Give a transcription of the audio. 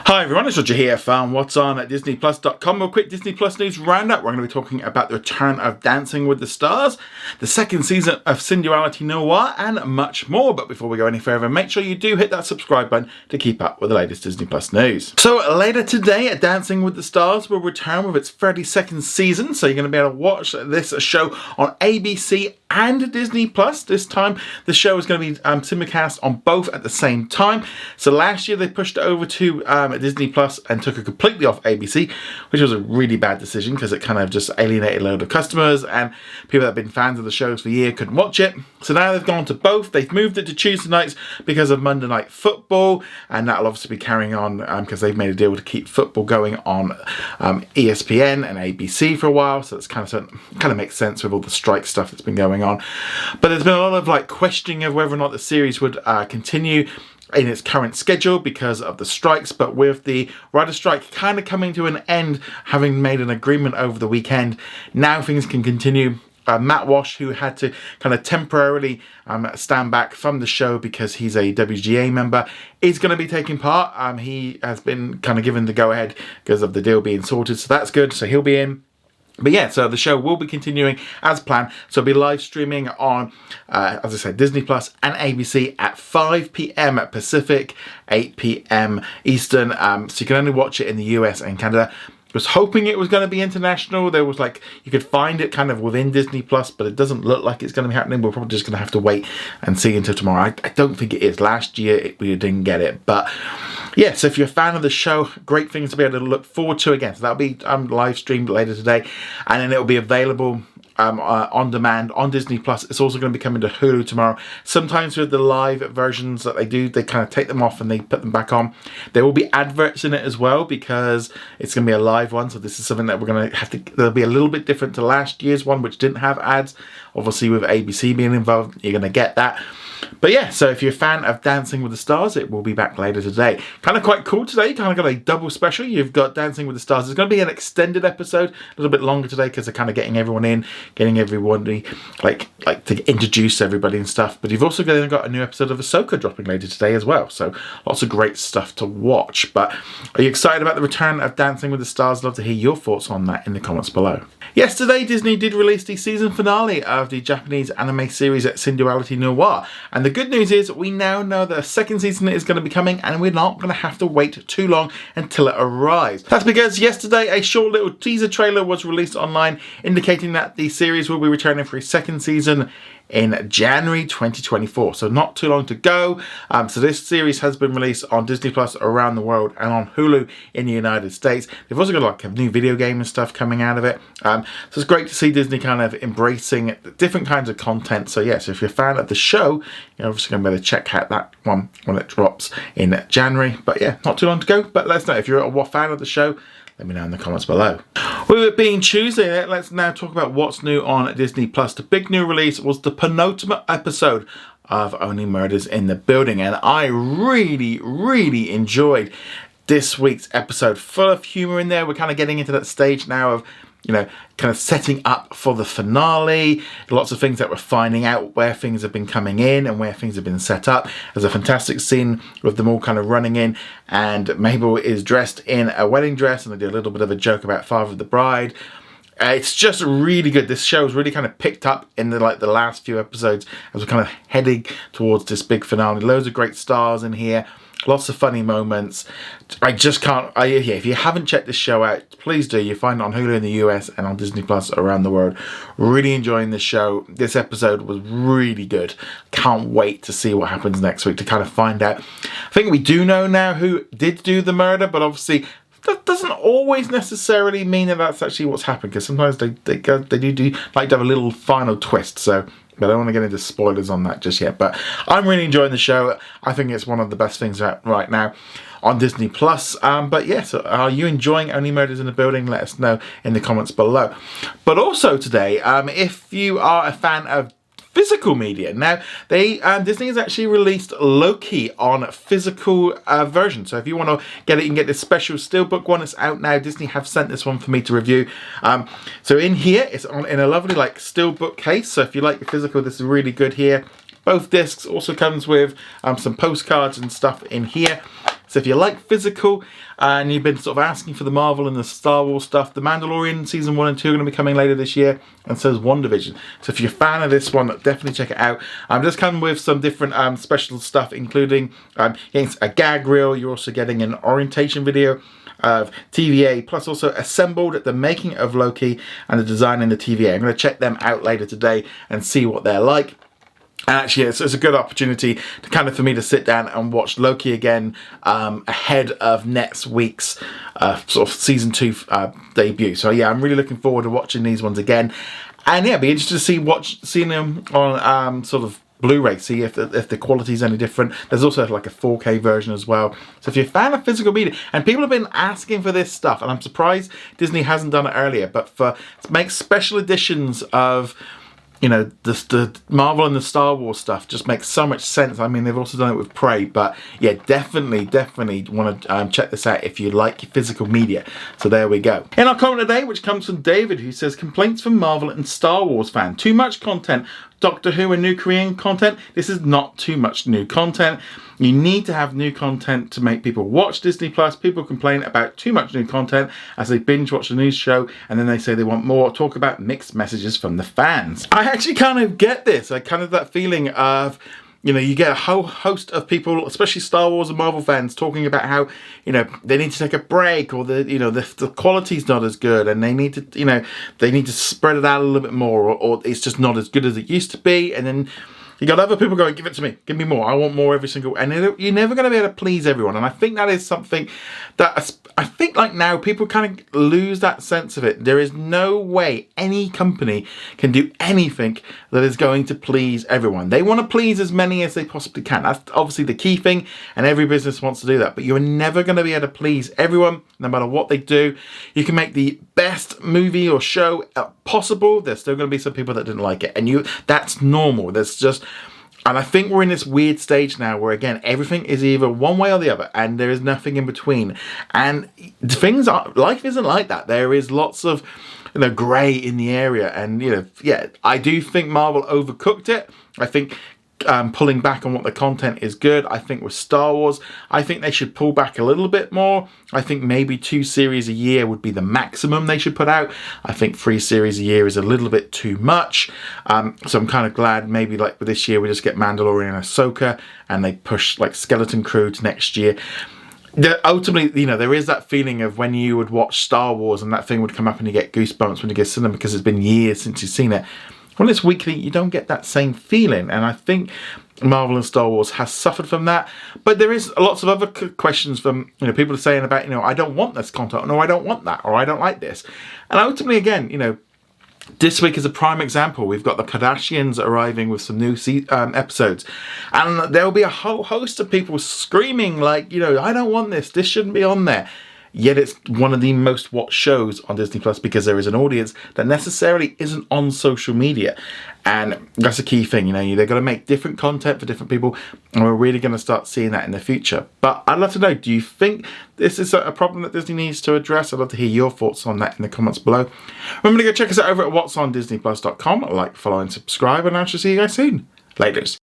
Hi everyone, it's Roger here from What's On at DisneyPlus.com. A quick Disney Plus news roundup. We're going to be talking about the return of Dancing with the Stars, the second season of Synduality Noir, and much more. But before we go any further, make sure you do hit that subscribe button to keep up with the latest Disney Plus news. So later today, Dancing with the Stars will return with its 32nd season. So you're going to be able to watch this show on ABC and Disney Plus. This time the show is going to be simulcast on both at the same time. So last year they pushed it over to Disney Plus and took it completely off ABC, which was a really bad decision because it kind of just alienated a load of customers, and people that have been fans of the shows for years couldn't watch it. So now they've gone to both. They've moved it to Tuesday nights because of Monday Night Football, and that'll obviously be carrying on because they've made a deal to keep football going on ESPN and ABC for a while. So it's kind of makes sense with all the strike stuff that's been going on. But there's been a lot of questioning of whether or not the series would continue in its current schedule because of the strikes. But with the writer strike kind of coming to an end, having made an agreement over the weekend, now things can continue. Matt Walsh, who had to kind of temporarily stand back from the show because he's a WGA member, is going to be taking part. He has been kind of given the go-ahead because of the deal being sorted, so that's good. So he'll be in. But yeah, so the show will be continuing as planned. So it'll be live streaming on, as I said, Disney Plus and ABC at 5 p.m. Pacific, 8 p.m. Eastern. So you can only watch it in the US and Canada. I was hoping it was going to be international. There was you could find it kind of within Disney Plus, but it doesn't look like it's going to be happening. We're probably just going to have to wait and see until tomorrow. I don't think it is. Last year we didn't get it, but yeah, so if you're a fan of the show, great things to be able to look forward to again. So that'll be live streamed later today, and then it'll be available on demand on Disney Plus. It's also going to be coming to Hulu tomorrow. Sometimes with the live versions that they do, they kind of take them off and they put them back on. There will be adverts in it as well because it's going to be a live one. So this is something that we're going to have to, there'll be a little bit different to last year's one, which didn't have ads. Obviously with ABC being involved, you're going to get that. But yeah, so if you're a fan of Dancing with the Stars, it will be back later today. Kind of quite cool today. Kind of got a double special. You've got Dancing with the Stars. It's going to be an extended episode, a little bit longer today because they're kind of getting everyone in, getting everybody like to introduce everybody and stuff. But you've also got a new episode of Ahsoka dropping later today as well. So lots of great stuff to watch. But are you excited about the return of Dancing with the Stars? I'd love to hear your thoughts on that in the comments below. Yesterday, Disney did release the season finale of the Japanese anime series at Synduality Noir. And the good news is we now know that a second season is going to be coming, and we're not going to have to wait too long until it arrives. That's because yesterday a short little teaser trailer was released online indicating that the series will be returning for a second season in January 2024. So not too long to go. So this series has been released on Disney Plus around the world and on Hulu in the United States. They've also got a new video game and stuff coming out of it. So it's great to see Disney kind of embracing different kinds of content. So yeah, so if you're a fan of the show, you're obviously going to be able to check out that one when it drops in January. But yeah, not too long to go. But let us know if you're a fan of the show. Let me know in the comments below. With it being Tuesday, let's now talk about what's new on Disney Plus. The big new release was the penultimate episode of Only Murders in the Building, and I really enjoyed this week's episode. Full of humor in there. We're kind of getting into that stage now of, kind of setting up for the finale. Lots of things that we're finding out where things have been coming in and where things have been set up. There's a fantastic scene with them all kind of running in, and Mabel is dressed in a wedding dress, and they do a little bit of a joke about Father of the Bride. It's just really good. This show's really kind of picked up in the last few episodes as we're kind of heading towards this big finale. Loads of great stars in here. Lots of funny moments. I just can't. If you haven't checked this show out, please do. You find it on Hulu in the US and on Disney Plus around the world. Really enjoying this show. This episode was really good. Can't wait to see what happens next week to kind of find out. I think we do know now who did do the murder, but obviously that doesn't always necessarily mean that that's actually what's happened, because sometimes they do like to have a little final twist. So. But I don't want to get into spoilers on that just yet. But I'm really enjoying the show. I think it's one of the best things out right now on Disney Plus. But yes, are you enjoying Only Murders in the Building? Let us know in the comments below. But also today, if you are a fan of physical media. Now, Disney has actually released Loki on physical version. So if you want to get it, you can get this special steelbook one. It's out now. Disney have sent this one for me to review. So in here, it's in a lovely steelbook case. So if you like the physical, this is really good here. Both discs also comes with some postcards and stuff in here. It's So if you like physical and you've been sort of asking for the Marvel and the Star Wars stuff, The Mandalorian season 1 and 2 are going to be coming later this year, and so is WandaVision. So if you're a fan of this one, definitely check it out. I'm just coming with some different special stuff, including a gag reel. You're also getting an orientation video of TVA, plus also assembled the making of Loki and the design in the TVA. I'm going to check them out later today and see what they're like. And actually, it's a good opportunity to kind of for me to sit down and watch Loki again ahead of next week's sort of season 2 debut. So yeah, I'm really looking forward to watching these ones again. And yeah, be interested to seeing them on sort of Blu-ray, see if the quality is any different. There's also like a 4K version as well. So if you're a fan of physical media, and people have been asking for this stuff, and I'm surprised Disney hasn't done it earlier, but to make special editions of, you know, the Marvel and the Star Wars stuff just makes so much sense. I mean, they've also done it with Prey, but yeah, definitely want to check this out if you like physical media. So there we go. In our comment today, which comes from David, who says, complaints from Marvel and Star Wars fan. Too much content. Doctor Who and new Korean content. This is not too much new content. You need to have new content to make people watch Disney Plus. People complain about too much new content as they binge watch the news show, and then they say they want more. Talk about mixed messages from the fans. I actually kind of get this. I kind of that feeling of, you know, you get a whole host of people, especially Star Wars and Marvel fans, talking about how, you know, they need to take a break, or the quality's not as good, and they need to, you know, they need to spread it out a little bit more, or it's just not as good as it used to be. And then you got other people going, give it to me, give me more, I want more every single, and you're never going to be able to please everyone. And I think that is something that I think like now people kind of lose that sense of it. There is no way any company can do anything that is going to please everyone. They want to please as many as they possibly can. That's obviously the key thing, and every business wants to do that, but you're never going to be able to please everyone no matter what they do. You can make the best movie or show possible, there's still going to be some people that didn't like it, and that's normal. And I think we're in this weird stage now where, again, everything is either one way or the other, and there is nothing in between. And life isn't like that. There is lots of, you know, grey in the area, and, you know, yeah, I do think Marvel overcooked it. I think pulling back on what the content is good. I think with Star Wars, I think they should pull back a little bit more. I think maybe 2 series a year would be the maximum they should put out. I think 3 series a year is a little bit too much. So I'm kind of glad maybe like with this year we just get Mandalorian and Ahsoka, and they push like Skeleton Crew to next year. Ultimately, you know, there is that feeling of when you would watch Star Wars and that thing would come up and you get goosebumps when you get cinema because it's been years since you've seen it. When it's weekly, you don't get that same feeling, and I think Marvel and Star Wars has suffered from that. But there is lots of other questions from, you know, people saying about, you know, I don't want this content, or I don't want that, or I don't like this. And ultimately, again, you know, this week is a prime example. We've got the Kardashians arriving with some new episodes, and there'll be a whole host of people screaming like, you know, I don't want this shouldn't be on there. Yet it's one of the most watched shows on Disney Plus because there is an audience that necessarily isn't on social media. And that's a key thing, you know, they're going to make different content for different people, and we're really going to start seeing that in the future. But I'd love to know, do you think this is a problem that Disney needs to address? I'd love to hear your thoughts on that in the comments below. Remember to go check us out over at whatsondisneyplus.com. Like, follow and subscribe, and I shall see you guys soon. Laters.